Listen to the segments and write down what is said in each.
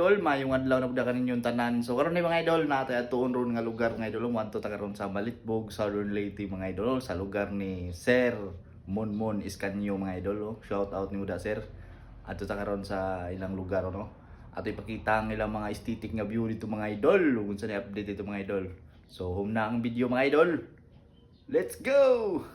idol, mayong adlaw na pud kaninyo tanan. So karon ni mga idol, natay atuon ron nga lugar mga idol, wanto ta karon sa Malitbog, Southern Leyte mga idol, sa lugar ni Sir Monmon Iscanio mga idol. Shout out nimo da sir. Adto ta karon sa ilang lugar no. Ato ipakita ang ilang mga aesthetic nga view dito mga idol, unsa ni update dito mga idol. So home na ang video mga idol. Let's go.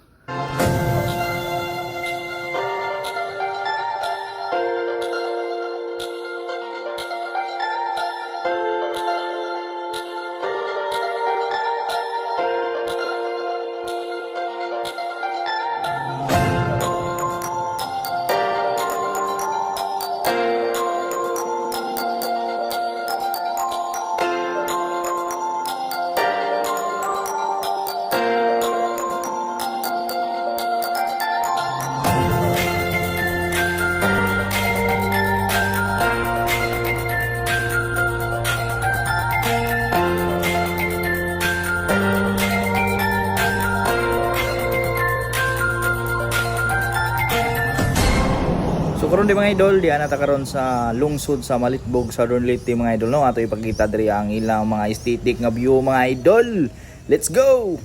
So karon di mga idol, diyan nata karon sa lungsod sa Malitbog, Southern Leyte mga idol no. Ato ipakita diri ang ilang mga aesthetic nga view mga idol. Let's go.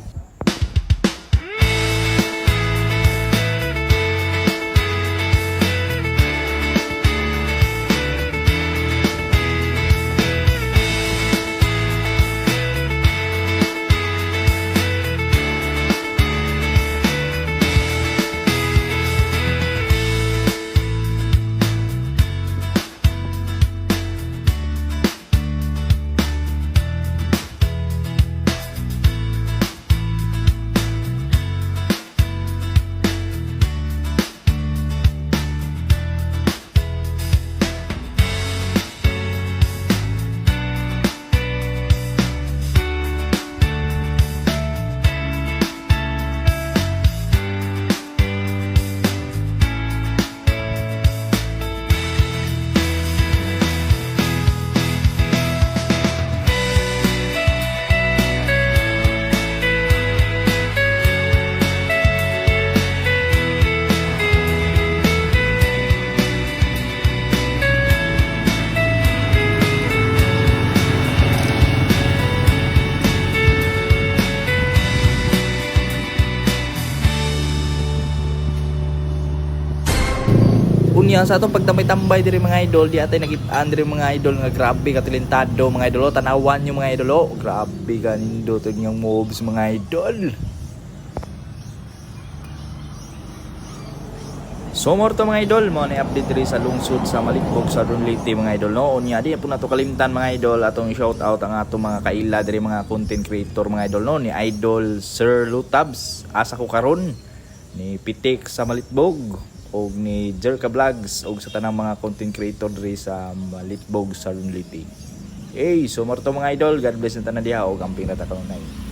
Unya sa atong pagtambay-tambay diri mga idol, di atay nakit-an diri mga idol nga grabe ka talentado mga idol. Tanawan nyo mga idol, oh, grabe ka nindo tud yung moves mga idol. So more to mga idol, mo na update diri sa lungsod sa Malitbog, Southern Leyte mga idol no. Unya di po nato kalimtan mga idol atong shout out ang atong mga kaila diri mga content creator mga idol no, ni Idol Sir Lutabs asa ko karon, ni Pitik sa Malitbog, og ni Jerka Vlogs, og sa tanang mga content creator diri sa Malitbog, Southern Leyte. So more to mga idol, God bless na tanan diha og amping rata kanunay.